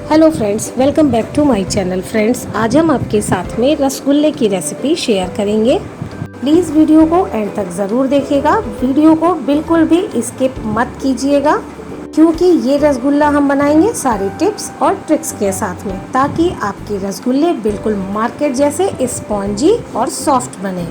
Hello friends, welcome back to my channel. Friends, आज हम आपके साथ में रसगुल्ले की रेसिपी शेयर करेंगे। प्लीज़ वीडियो को एंड तक ज़रूर देखिएगा। वीडियो को बिल्कुल भी स्किप मत कीजिएगा, क्योंकि ये रसगुल्ला हम बनाएंगे सारी टिप्स और ट्रिक्स के साथ में, ताकि आपके रसगुल्ले बिल्कुल मार्केट जैसे स्पॉन्जी और सॉफ्ट बने।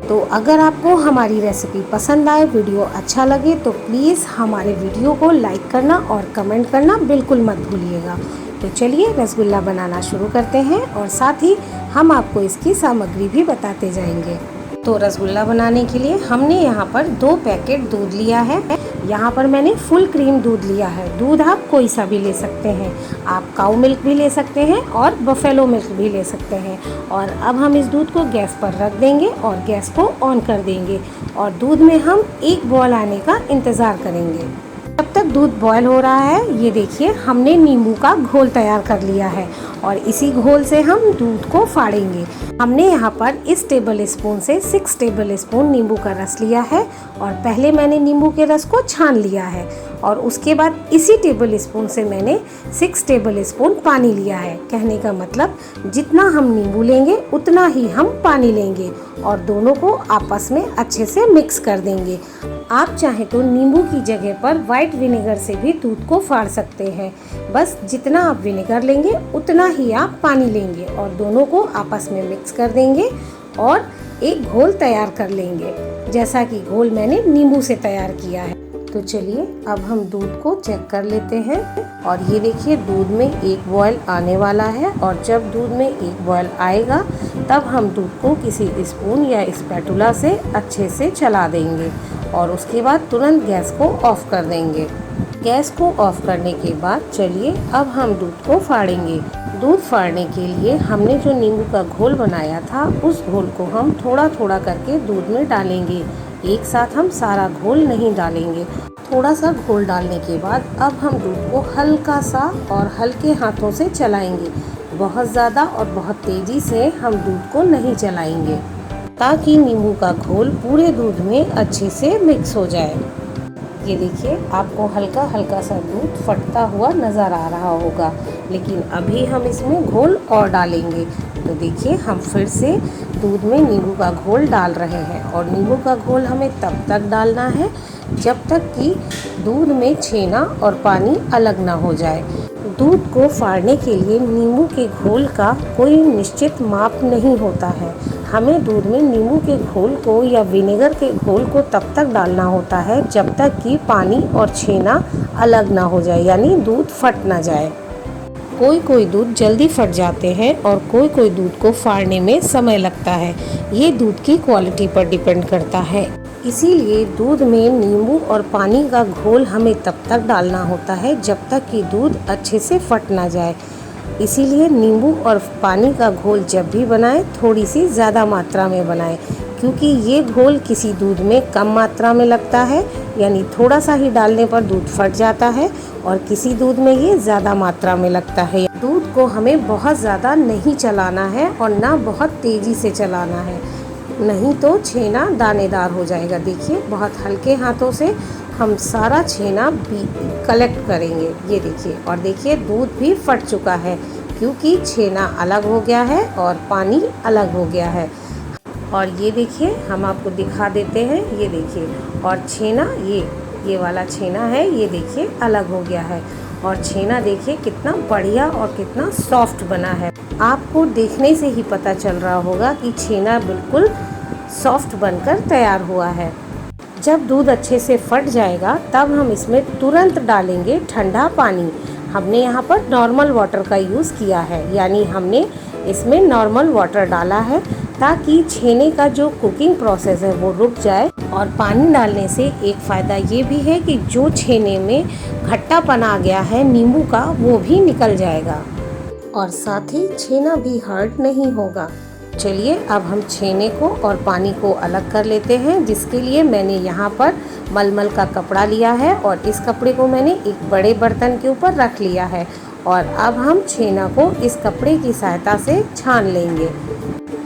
तो अगर आपको हमारी रेसिपी पसंद आए, वीडियो अच्छा लगे, तो प्लीज़ हमारे वीडियो को लाइक करना और कमेंट करना बिल्कुल मत भूलिएगा। तो चलिए रसगुल्ला बनाना शुरू करते हैं और साथ ही हम आपको इसकी सामग्री भी बताते जाएंगे। तो रसगुल्ला बनाने के लिए हमने यहाँ पर 2 पैकेट दूध लिया है। यहाँ पर मैंने फुल क्रीम दूध लिया है। दूध आप कोई सा भी ले सकते हैं, आप काऊ मिल्क भी ले सकते हैं और बफेलो मिल्क भी ले सकते हैं। और अब हम इस दूध को गैस पर रख देंगे और गैस को ऑन कर देंगे और दूध में हम 1 बॉयल आने का इंतज़ार करेंगे। जब तक दूध बॉयल हो रहा है, ये देखिए हमने नींबू का घोल तैयार कर लिया है और इसी घोल से हम दूध को फाड़ेंगे। हमने यहाँ पर इस टेबल स्पून से 6 टेबल स्पून नींबू का रस लिया है और पहले मैंने नींबू के रस को छान लिया है और उसके बाद इसी टेबल स्पून से मैंने 6 टेबल स्पून पानी लिया है। कहने का मतलब जितना हम नींबू लेंगे उतना ही हम पानी लेंगे और दोनों को आपस में अच्छे से मिक्स कर देंगे। आप चाहे तो नींबू की जगह पर वाइट विनेगर से भी दूध को फाड़ सकते हैं। बस जितना आप विनेगर लेंगे उतना ही आप पानी लेंगे और दोनों को आपस में मिक्स कर देंगे और एक घोल तैयार कर लेंगे, जैसा कि घोल मैंने नींबू से तैयार किया है। तो चलिए अब हम दूध को चेक कर लेते हैं और ये देखिए दूध में 1 बॉयल आने वाला है और जब दूध में 1 बॉयल आएगा तब हम दूध को किसी स्पून या स्पैटुला से अच्छे से चला देंगे और उसके बाद तुरंत गैस को ऑफ कर देंगे। गैस को ऑफ करने के बाद चलिए अब हम दूध को फाड़ेंगे। दूध फाड़ने के लिए हमने जो नींबू का घोल बनाया था, उस घोल को हम थोड़ा थोड़ा करके दूध में डालेंगे। एक साथ हम सारा घोल नहीं डालेंगे। थोड़ा सा घोल डालने के बाद अब हम दूध को हल्का सा और हल्के हाथों से चलाएंगे। बहुत ज़्यादा और बहुत तेज़ी से हम दूध को नहीं चलाएंगे, ताकि नींबू का घोल पूरे दूध में अच्छे से मिक्स हो जाए। ये देखिए आपको हल्का हल्का सा दूध फटता हुआ नज़र आ रहा होगा, लेकिन अभी हम इसमें घोल और डालेंगे। तो देखिए हम फिर से दूध में नींबू का घोल डाल रहे हैं और नींबू का घोल हमें तब तक डालना है जब तक कि दूध में छेना और पानी अलग ना हो जाए। दूध को फाड़ने के लिए नींबू के घोल का कोई निश्चित माप नहीं होता है। हमें दूध में नींबू के घोल को या विनेगर के घोल को तब तक डालना होता है जब तक कि पानी और छेना अलग ना हो जाए, यानी दूध फट ना जाए। कोई दूध जल्दी फट जाते हैं और कोई दूध को फाड़ने में समय लगता है। ये दूध की क्वालिटी पर डिपेंड करता है। इसीलिए दूध में नींबू और पानी का घोल हमें तब तक डालना होता है जब तक कि दूध अच्छे से फट ना जाए। इसीलिए नींबू और पानी का घोल जब भी बनाएं थोड़ी सी ज़्यादा मात्रा में बनाएं, क्योंकि ये घोल किसी दूध में कम मात्रा में लगता है, यानी थोड़ा सा ही डालने पर दूध फट जाता है, और किसी दूध में ये ज़्यादा मात्रा में लगता है। दूध को हमें बहुत ज़्यादा नहीं चलाना है और ना बहुत तेज़ी से चलाना है, नहीं तो छेना दानेदार हो जाएगा। देखिए बहुत हल्के हाथों से हम सारा छेना भी कलेक्ट करेंगे। ये देखिए, और देखिए दूध भी फट चुका है, क्योंकि छेना अलग हो गया है और पानी अलग हो गया है। और ये देखिए हम आपको दिखा देते हैं, ये देखिए, और छेना ये वाला छेना है, ये देखिए अलग हो गया है। और छेना देखिए कितना बढ़िया और कितना सॉफ्ट बना है। आपको देखने से ही पता चल रहा होगा कि छेना बिल्कुल सॉफ्ट बनकर तैयार हुआ है। जब दूध अच्छे से फट जाएगा तब हम इसमें तुरंत डालेंगे ठंडा पानी। हमने यहाँ पर नॉर्मल वाटर का यूज़ किया है, यानी हमने इसमें नॉर्मल वाटर डाला है ताकि छेने का जो कुकिंग प्रोसेस है वो रुक जाए। और पानी डालने से एक फ़ायदा ये भी है कि जो छेने में खट्टापन आ गया है नींबू का, वो भी निकल जाएगा और साथ ही छेना भी हर्ट नहीं होगा। चलिए अब हम छेने को और पानी को अलग कर लेते हैं, जिसके लिए मैंने यहाँ पर मलमल का कपड़ा लिया है और इस कपड़े को मैंने एक बड़े बर्तन के ऊपर रख लिया है। और अब हम छेना को इस कपड़े की सहायता से छान लेंगे।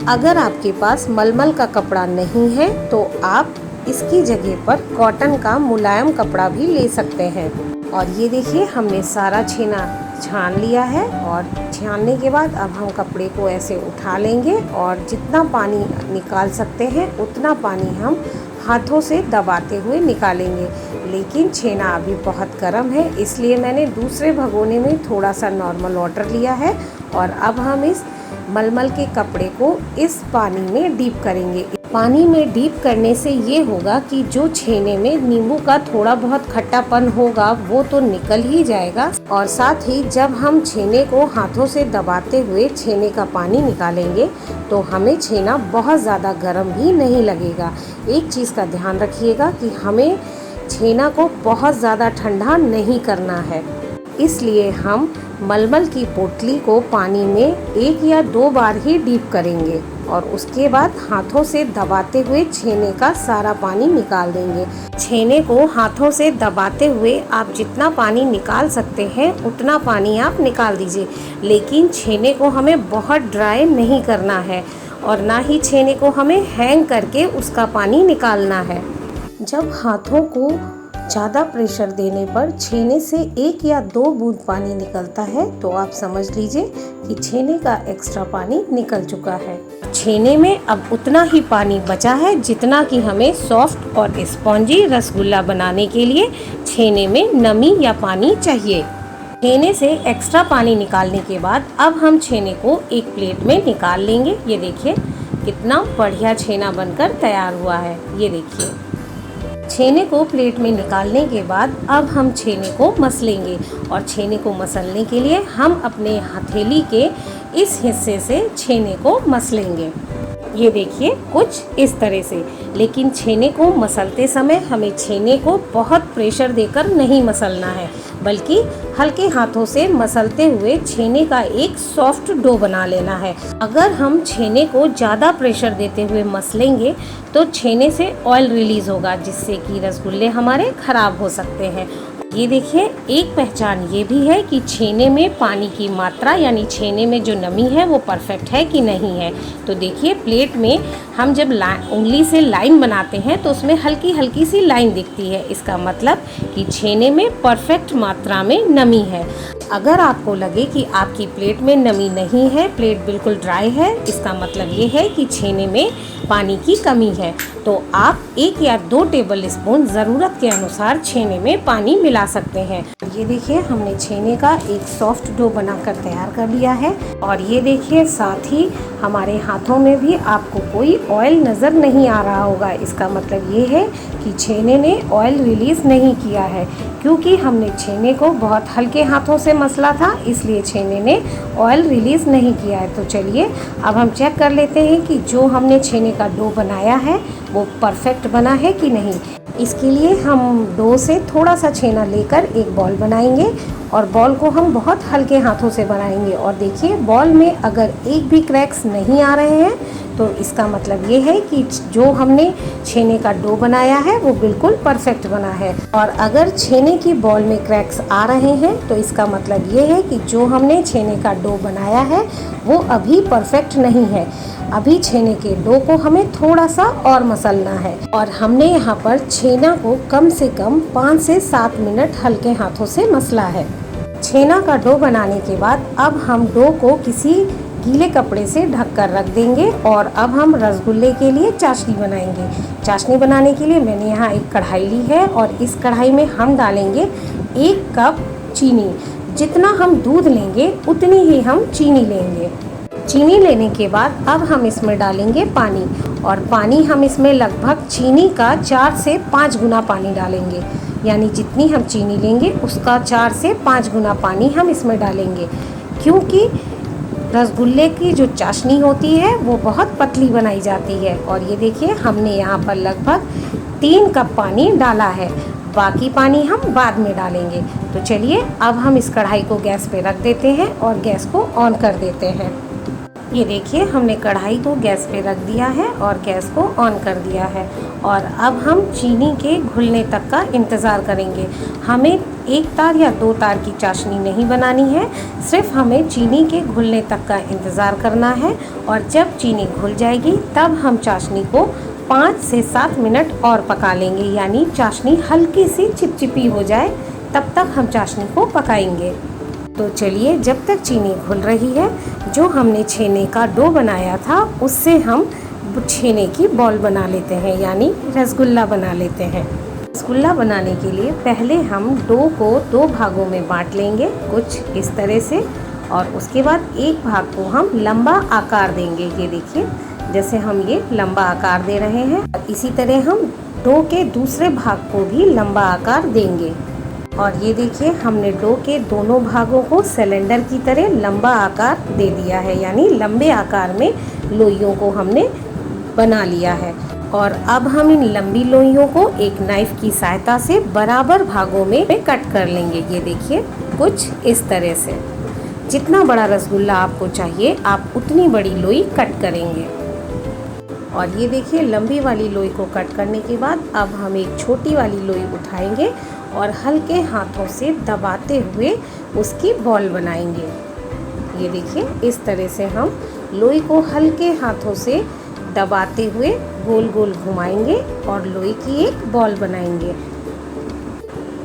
अगर आपके पास मलमल का कपड़ा नहीं है तो आप इसकी जगह पर कॉटन का मुलायम कपड़ा भी ले सकते हैं। और ये देखिए हमने सारा छेना छान लिया है और छानने के बाद अब हम कपड़े को ऐसे उठा लेंगे और जितना पानी निकाल सकते हैं उतना पानी हम हाथों से दबाते हुए निकालेंगे। लेकिन छेना अभी बहुत गर्म है, इसलिए मैंने दूसरे भगोने में थोड़ा सा नॉर्मल वाटर लिया है और अब हम इस मलमल के कपड़े को इस पानी में डीप करेंगे। पानी में डीप करने से ये होगा कि जो छेने में नींबू का थोड़ा बहुत खट्टापन होगा वो तो निकल ही जाएगा और साथ ही जब हम छेने को हाथों से दबाते हुए छेने का पानी निकालेंगे तो हमें छेना बहुत ज़्यादा गर्म भी नहीं लगेगा। एक चीज़ का ध्यान रखिएगा कि हमें छेना को बहुत ज़्यादा ठंडा नहीं करना है, इसलिए हम मलमल की पोटली को पानी में 1 या 2 बार ही डीप करेंगे और उसके बाद हाथों से दबाते हुए छेने का सारा पानी निकाल देंगे। छेने को हाथों से दबाते हुए आप जितना पानी निकाल सकते हैं उतना पानी आप निकाल दीजिए, लेकिन छेने को हमें बहुत ड्राई नहीं करना है और ना ही छेने को हमें हैंग करके उसका पानी निकालना है। जब हाथों को ज़्यादा प्रेशर देने पर छेने से 1 या 2 बूंद पानी निकलता है तो आप समझ लीजिए कि छेने का एक्स्ट्रा पानी निकल चुका है। छेने में अब उतना ही पानी बचा है जितना कि हमें सॉफ्ट और स्पॉन्जी रसगुल्ला बनाने के लिए छेने में नमी या पानी चाहिए। छेने से एक्स्ट्रा पानी निकालने के बाद अब हम छेने को एक प्लेट में निकाल लेंगे। ये देखिए कितना बढ़िया छेना बनकर तैयार हुआ है। ये देखिए छेने को प्लेट में निकालने के बाद अब हम छेने को मसलेंगे और छेने को मसलने के लिए हम अपने हथेली के इस हिस्से से छेने को मसलेंगे। ये देखिए कुछ इस तरह से, लेकिन छेने को मसलते समय हमें छेने को बहुत प्रेशर देकर नहीं मसलना है, बल्कि हल्के हाथों से मसलते हुए छेने का एक सॉफ्ट डो बना लेना है। अगर हम छेने को ज़्यादा प्रेशर देते हुए मसलेंगे तो छेने से ऑयल रिलीज होगा, जिससे कि रसगुल्ले हमारे खराब हो सकते हैं। ये देखिए एक पहचान ये भी है कि छेने में पानी की मात्रा यानी छेने में जो नमी है वो परफेक्ट है कि नहीं है। तो देखिए प्लेट में हम जब उंगली से लाइन बनाते हैं तो उसमें हल्की हल्की सी लाइन दिखती है, इसका मतलब कि छेने में परफेक्ट मात्रा में नमी है। अगर आपको लगे कि आपकी प्लेट में नमी नहीं है, प्लेट बिल्कुल ड्राई है, इसका मतलब ये है कि छेने में पानी की कमी है। तो आप 1 या 2 टेबल स्पून ज़रूरत के अनुसार छेने में पानी मिला सकते हैं। ये देखिए हमने छेने का एक सॉफ्ट डो बनाकर तैयार कर लिया है और ये देखिए साथ ही हमारे हाथों में भी आपको कोई ऑयल नज़र नहीं आ रहा होगा। इसका मतलब ये है कि छेने ने ऑयल रिलीज़ नहीं किया है, क्योंकि हमने छेने को बहुत हल्के हाथों से मसला था, इसलिए छेने ने ऑयल रिलीज़ नहीं किया है। तो चलिए अब हम चेक कर लेते हैं कि जो हमने छेने का डो बनाया है वो परफेक्ट बना है कि नहीं। इसके लिए हम डो से थोड़ा सा छेना लेकर एक बॉल बनाएंगे और बॉल को हम बहुत हल्के हाथों से बनाएंगे और देखिए बॉल में अगर एक भी क्रैक्स नहीं आ रहे हैं तो इसका मतलब ये है कि जो हमने छेने का डो बनाया है वो बिल्कुल परफेक्ट बना है। और अगर छेने की बॉल में क्रैक्स आ रहे हैं तो इसका मतलब ये है कि जो हमने छेने का डो बनाया है वो अभी परफेक्ट नहीं है। अभी छेने के डो को हमें थोड़ा सा और मसलना है और हमने यहाँ पर छेना को कम से कम 5 से 7 मिनट हल्के हाथों से मसला है। छेना का डो बनाने के बाद अब हम डो को किसी गीले कपड़े से ढक कर रख देंगे और अब हम रसगुल्ले के लिए चाशनी बनाएंगे। चाशनी बनाने के लिए मैंने यहाँ एक कढ़ाई ली है और इस कढ़ाई में हम डालेंगे 1 कप चीनी। जितना हम दूध लेंगे उतनी ही हम चीनी लेंगे। चीनी लेने के बाद अब हम इसमें डालेंगे पानी और पानी हम इसमें लगभग चीनी का 4 से 5 गुना पानी डालेंगे, यानी जितनी हम चीनी लेंगे उसका 4 से 5 गुना पानी हम इसमें डालेंगे, क्योंकि रसगुल्ले की जो चाशनी होती है वो बहुत पतली बनाई जाती है। और ये देखिए हमने यहाँ पर लगभग 3 कप पानी डाला है, बाकी पानी हम बाद में डालेंगे। तो चलिए अब हम इस कढ़ाई को गैस पे रख देते हैं और गैस को ऑन कर देते हैं। ये देखिए हमने कढ़ाई को गैस पे रख दिया है और गैस को ऑन कर दिया है और अब हम चीनी के घुलने तक का इंतज़ार करेंगे। हमें 1 तार या 2 तार की चाशनी नहीं बनानी है, सिर्फ हमें चीनी के घुलने तक का इंतज़ार करना है और जब चीनी घुल जाएगी तब हम चाशनी को 5 से 7 मिनट और पका लेंगे, यानी चाशनी हल्की सी चिपचिपी हो जाए तब तक हम चाशनी को पकाएंगे। तो चलिए, जब तक चीनी घुल रही है, जो हमने छेने का डो बनाया था उससे हम छेने की बॉल बना लेते हैं, यानी रसगुल्ला बना लेते हैं। रसगुल्ला बनाने के लिए पहले हम डो को 2 भागों में बांट लेंगे, कुछ इस तरह से, और उसके बाद एक भाग को हम लंबा आकार देंगे। ये देखिए, जैसे हम ये लंबा आकार दे रहे हैं, इसी तरह हम डो के दूसरे भाग को भी लंबा आकार देंगे। और ये देखिए, हमने डो के दोनों भागों को सिलेंडर की तरह लंबा आकार दे दिया है, यानी लंबे आकार में लोइयों को हमने बना लिया है। और अब हम इन लंबी लोइयों को एक नाइफ की सहायता से बराबर भागों में कट कर लेंगे। ये देखिए, कुछ इस तरह से। जितना बड़ा रसगुल्ला आपको चाहिए, आप उतनी बड़ी लोई कट करेंगे। और ये देखिए, लंबी वाली लोई को कट करने के बाद अब हम एक छोटी वाली लोई उठाएंगे और हल्के हाथों से दबाते हुए उसकी बॉल बनाएंगे। ये देखिए, इस तरह से हम लोई को हल्के हाथों से दबाते हुए गोल गोल घुमाएंगे और लोई की एक बॉल बनाएंगे।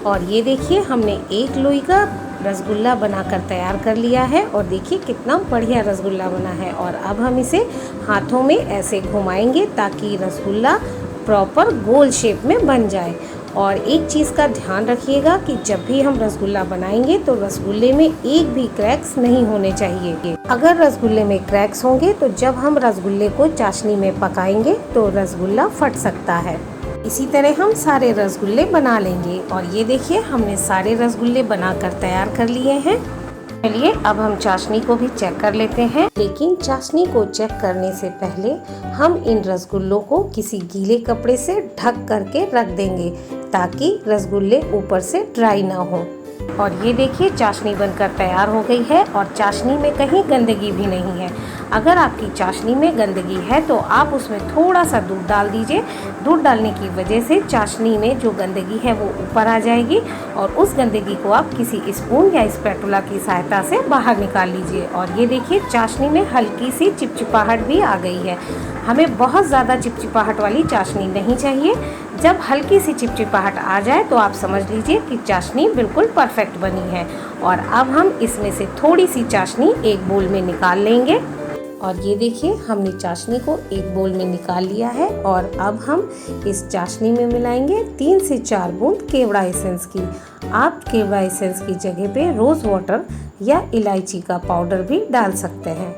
और ये देखिए, हमने एक लोई का रसगुल्ला बनाकर तैयार कर लिया है, और देखिए कितना बढ़िया रसगुल्ला बना है। और अब हम इसे हाथों में ऐसे घुमाएंगे ताकि रसगुल्ला प्रॉपर गोल शेप में बन जाए। और एक चीज़ का ध्यान रखिएगा कि जब भी हम रसगुल्ला बनाएंगे तो रसगुल्ले में एक भी क्रैक्स नहीं होने चाहिए। अगर रसगुल्ले में क्रैक्स होंगे तो जब हम रसगुल्ले को चाशनी में पकाएंगे तो रसगुल्ला फट सकता है। इसी तरह हम सारे रसगुल्ले बना लेंगे। और ये देखिए, हमने सारे रसगुल्ले बनाकर तैयार कर लिए हैं। चलिए, अब हम चाशनी को भी चेक कर लेते हैं। लेकिन चाशनी को चेक करने से पहले हम इन रसगुल्लों को किसी गीले कपड़े से ढक करके रख देंगे ताकि रसगुल्ले ऊपर से ड्राई ना हो। और ये देखिए, चाशनी बनकर तैयार हो गई है और चाशनी में कहीं गंदगी भी नहीं है। अगर आपकी चाशनी में गंदगी है तो आप उसमें थोड़ा सा दूध डाल दीजिए। दूध डालने की वजह से चाशनी में जो गंदगी है वो ऊपर आ जाएगी, और उस गंदगी को आप किसी स्पून या स्पैटुला की सहायता से बाहर निकाल लीजिए। और ये देखिए, चाशनी में हल्की सी चिपचिपाहट भी आ गई है। हमें बहुत ज़्यादा चिपचिपाहट वाली चाशनी नहीं चाहिए। जब हल्की सी चिपचिपाहट आ जाए तो आप समझ लीजिए कि चाशनी बिल्कुल परफेक्ट बनी है। और अब हम इसमें से थोड़ी सी चाशनी एक बोल में निकाल लेंगे। और ये देखिए, हमने चाशनी को एक बोल में निकाल लिया है। और अब हम इस चाशनी में मिलाएंगे 3 से 4 बूंद केवड़ा एसेंस की। आप केवड़ा एसेंस की जगह पे रोज़ वाटर या इलायची का पाउडर भी डाल सकते हैं।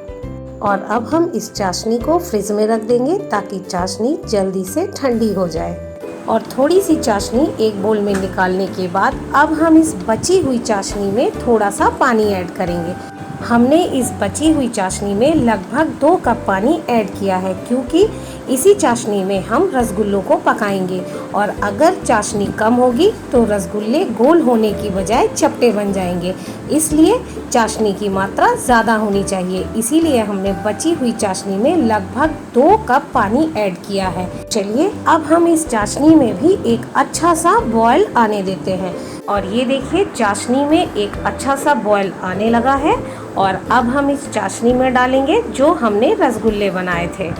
और अब हम इस चाशनी को फ्रिज में रख देंगे ताकि चाशनी जल्दी से ठंडी हो जाए। और थोड़ी सी चाशनी एक बोल में निकालने के बाद अब हम इस बची हुई चाशनी में थोड़ा सा पानी ऐड करेंगे। हमने इस बची हुई चाशनी में लगभग 2 कप पानी ऐड किया है, क्योंकि इसी चाशनी में हम रसगुल्लों को पकाएंगे। और अगर चाशनी कम होगी तो रसगुल्ले गोल होने की बजाय चपटे बन जाएंगे, इसलिए चाशनी की मात्रा ज़्यादा होनी चाहिए। इसीलिए हमने बची हुई चाशनी में लगभग 2 कप पानी ऐड किया है। चलिए, अब हम इस चाशनी में भी एक अच्छा सा बॉयल आने देते हैं। और ये देखिए, चाशनी में एक अच्छा सा बॉयल आने लगा है। और अब हम इस चाशनी में डालेंगे जो हमने रसगुल्ले बनाए थे।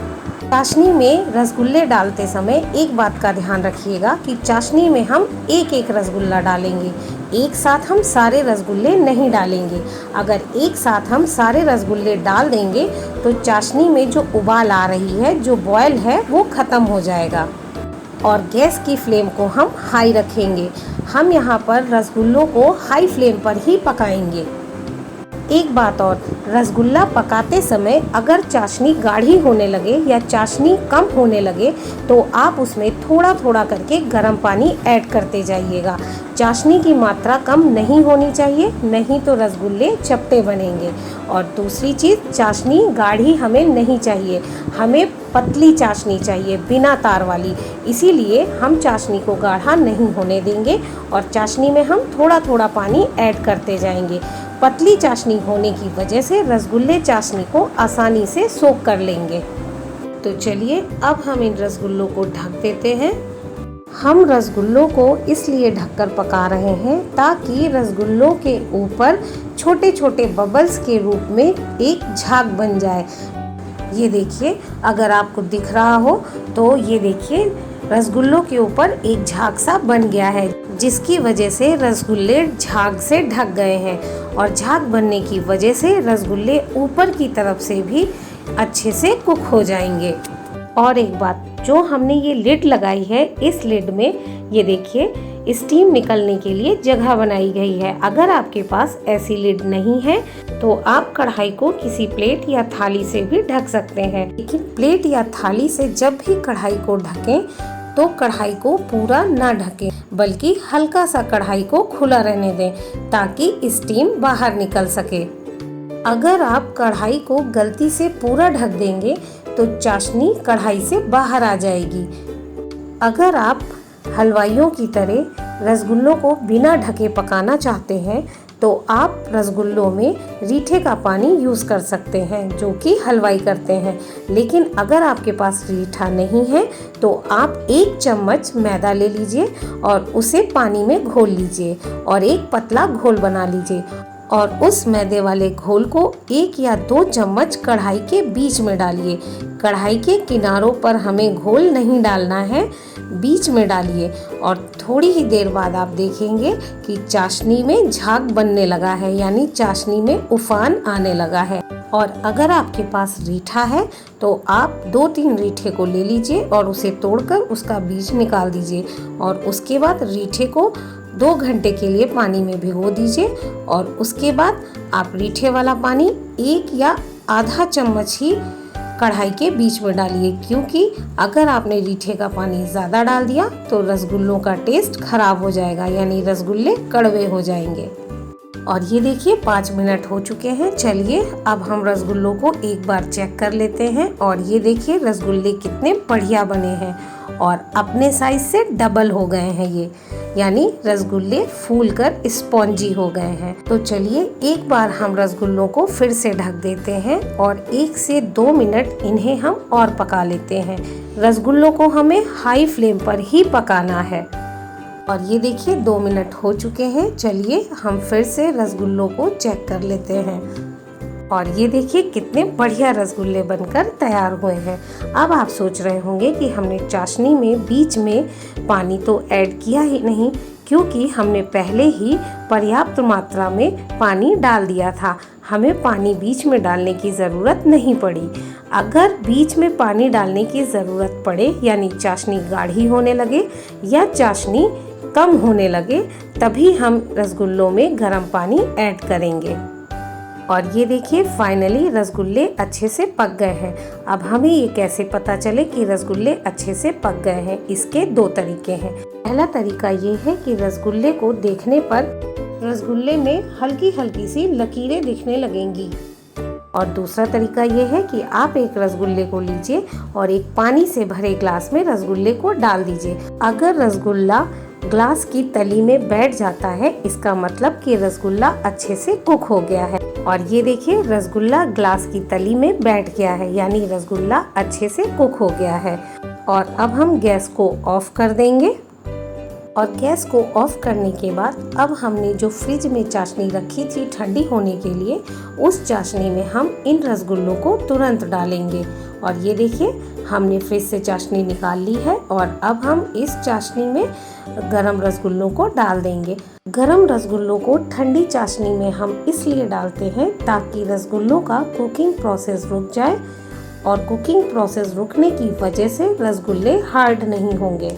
चाशनी में रसगुल्ले डालते समय एक बात का ध्यान रखिएगा कि चाशनी में हम एक एक रसगुल्ला डालेंगे, एक साथ हम सारे रसगुल्ले नहीं डालेंगे। अगर एक साथ हम सारे रसगुल्ले डाल देंगे तो चाशनी में जो उबाल आ रही है, जो बॉयल है, वो ख़त्म हो जाएगा। और गैस की फ्लेम को हम हाई रखेंगे। हम यहाँ पर रसगुल्लों को हाई फ्लेम पर ही पकाएंगे। एक बात और, रसगुल्ला पकाते समय अगर चाशनी गाढ़ी होने लगे या चाशनी कम होने लगे तो आप उसमें थोड़ा थोड़ा करके गर्म पानी ऐड करते जाइएगा। चाशनी की मात्रा कम नहीं होनी चाहिए, नहीं तो रसगुल्ले चपटे बनेंगे। और दूसरी चीज़, चाशनी गाढ़ी हमें नहीं चाहिए, हमें पतली चाशनी चाहिए, बिना तार वाली। इसीलिए हम चाशनी को गाढ़ा नहीं होने देंगे और चाशनी में हम थोड़ा थोड़ा पानी ऐड करते जाएंगे। पतली चाशनी होने की वजह से रसगुल्ले चाशनी को आसानी से सोख कर लेंगे। तो चलिए, अब हम इन रसगुल्लों को ढक देते हैं। हम रसगुल्लों को इसलिए ढककर पका रहे हैं ताकि रसगुल्लों के ऊपर छोटे छोटे बबल्स के रूप में एक झाग बन जाए। ये देखिए, अगर आपको दिख रहा हो तो ये देखिए, रसगुल्लों के ऊपर एक झाग सा बन गया है, जिसकी वजह से रसगुल्ले झाग से ढक गए हैं। और झाग बनने की वजह से रसगुल्ले ऊपर की तरफ से भी अच्छे से कुक हो जाएंगे। और एक बात, जो हमने ये लिड लगाई है, इस लिड में ये देखिए स्टीम निकलने के लिए जगह बनाई गई है। अगर आपके पास ऐसी लिड नहीं है तो आप कढ़ाई को किसी प्लेट या थाली से भी ढक सकते हैं। लेकिन प्लेट या थाली से जब भी कढ़ाई को ढकें तो कढ़ाई को पूरा ना ढकें, बल्कि हल्का सा कढ़ाई को खुला रहने दें ताकि स्टीम बाहर निकल सके। अगर आप कढ़ाई को गलती से पूरा ढक देंगे तो चाशनी कढ़ाई से बाहर आ जाएगी। अगर आप हलवाइयों की तरह रसगुल्लों को बिना ढके पकाना चाहते हैं तो आप रसगुल्लों में रीठे का पानी यूज़ कर सकते हैं, जो कि हलवाई करते हैं। लेकिन अगर आपके पास रीठा नहीं है तो आप 1 चम्मच मैदा ले लीजिए और उसे पानी में घोल लीजिए और एक पतला घोल बना लीजिए। और उस मैदे वाले घोल को 1 या 2 चम्मच कढ़ाई के बीच में डालिए। कढ़ाई के किनारों पर हमें घोल नहीं डालना है, बीच में डालिए। और थोड़ी ही देर बाद आप देखेंगे कि चाशनी में झाग बनने लगा है, यानी चाशनी में उफान आने लगा है। और अगर आपके पास रीठा है तो आप 2-3 रीठे को ले लीजिए और उसे तोड़कर उसका बीज निकाल दीजिए। और उसके बाद रीठे को 2 घंटे के लिए पानी में भिगो दीजिए। और उसके बाद आप रीठे वाला पानी 1 या आधा चम्मच ही कढ़ाई के बीच में डालिए, क्योंकि अगर आपने रीठे का पानी ज़्यादा डाल दिया तो रसगुल्लों का टेस्ट खराब हो जाएगा, यानी रसगुल्ले कड़वे हो जाएंगे। और ये देखिए 5 मिनट हो चुके हैं। चलिए अब हम रसगुल्लों को एक बार चेक कर लेते हैं। और ये देखिए रसगुल्ले कितने बढ़िया बने हैं और अपने साइज से डबल हो गए हैं ये, यानी रसगुल्ले फूलकर स्पॉन्जी हो गए हैं। तो चलिए एक बार हम रसगुल्लों को फिर से ढक देते हैं और 1 से 2 मिनट इन्हें हम और पका लेते हैं। रसगुल्लों को हमें हाई फ्लेम पर ही पकाना है। और ये देखिए 2 मिनट हो चुके हैं। चलिए हम फिर से रसगुल्लों को चेक कर लेते हैं। और ये देखिए कितने बढ़िया रसगुल्ले बनकर तैयार हुए हैं। अब आप सोच रहे होंगे कि हमने चाशनी में बीच में पानी तो ऐड किया ही नहीं, क्योंकि हमने पहले ही पर्याप्त मात्रा में पानी डाल दिया था। हमें पानी बीच में डालने की ज़रूरत नहीं पड़ी। अगर बीच में पानी डालने की ज़रूरत पड़े, यानी चाशनी गाढ़ी होने लगे या चाशनी कम होने लगे, तभी हम रसगुल्लों में गर्म पानी ऐड करेंगे। और ये देखिए फाइनली रसगुल्ले अच्छे से पक गए हैं। अब हमें ये कैसे पता चले कि रसगुल्ले अच्छे से पक गए हैं, इसके 2 तरीके हैं। पहला तरीका ये है कि रसगुल्ले को देखने पर रसगुल्ले में हल्की हल्की सी लकीरें दिखने लगेंगी। और दूसरा तरीका ये है कि आप एक रसगुल्ले को लीजिए और एक पानी से भरे ग्लास में रसगुल्ले को डाल दीजिए। अगर रसगुल्ला ग्लास की तली में बैठ जाता है, इसका मतलब कि रसगुल्ला अच्छे से कुक हो गया है। और ये देखिए रसगुल्ला ग्लास की तली में बैठ गया है, यानी रसगुल्ला अच्छे से कुक हो गया है। और अब हम गैस को ऑफ कर देंगे। और गैस को ऑफ करने के बाद अब हमने जो फ्रिज में चाशनी रखी थी ठंडी होने के लिए, उस चाशनी में हम इन रसगुल्लों को तुरंत डालेंगे। और ये देखिए हमने फ्रिज से चाशनी निकाल ली है और अब हम इस चाशनी में गरम रसगुल्लों को डाल देंगे। गरम रसगुल्लों को ठंडी चाशनी में हम इसलिए डालते हैं ताकि रसगुल्लों का कुकिंग प्रोसेस रुक जाए, और कुकिंग प्रोसेस रुकने की वजह से रसगुल्ले हार्ड नहीं होंगे।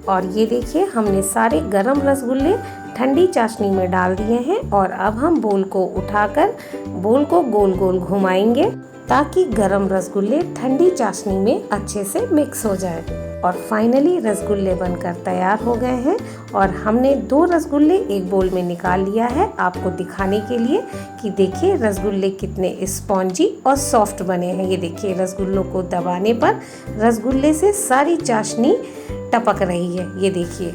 और ये देखिए हमने सारे गरम रसगुल्ले ठंडी चाशनी में डाल दिए हैं। और अब हम बोल को उठाकर बोल को गोल गोल घुमाएंगे ताकि गरम रसगुल्ले ठंडी चाशनी में अच्छे से मिक्स हो जाए। और फाइनली रसगुल्ले बनकर तैयार हो गए हैं। और हमने 2 रसगुल्ले एक बोल में निकाल लिया है आपको दिखाने के लिए कि देखिए रसगुल्ले कितने स्पॉन्जी और सॉफ्ट बने हैं। ये देखिए रसगुल्लों को दबाने पर रसगुल्ले से सारी चाशनी टपक रही है, ये देखिए।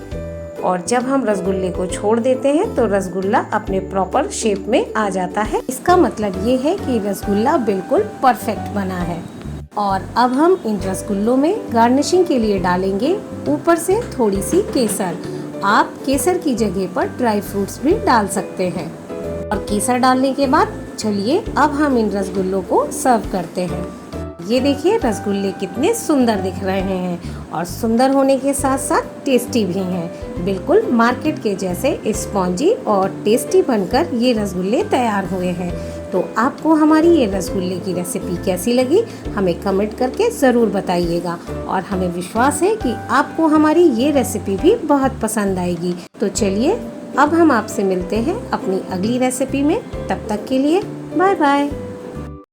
और जब हम रसगुल्ले को छोड़ देते हैं तो रसगुल्ला अपने प्रॉपर शेप में आ जाता है। इसका मतलब ये है कि रसगुल्ला बिल्कुल परफेक्ट बना है। और अब हम इन रसगुल्लों में गार्निशिंग के लिए डालेंगे ऊपर से थोड़ी सी केसर। आप केसर की जगह पर ड्राई फ्रूट्स भी डाल सकते हैं। और केसर डालने के बाद चलिए अब हम इन रसगुल्लों को सर्व करते हैं। ये देखिए रसगुल्ले कितने सुंदर दिख रहे हैं और सुंदर होने के साथ साथ टेस्टी भी हैं। बिल्कुल मार्केट के जैसे स्पॉन्जी और टेस्टी बनकर ये रसगुल्ले तैयार हुए हैं। तो आपको हमारी ये रसगुल्ले की रेसिपी कैसी लगी हमें कमेंट करके ज़रूर बताइएगा और हमें विश्वास है कि आपको हमारी ये रेसिपी भी बहुत पसंद आएगी। तो चलिए अब हम आपसे मिलते हैं अपनी अगली रेसिपी में। तब तक के लिए बाय बाय।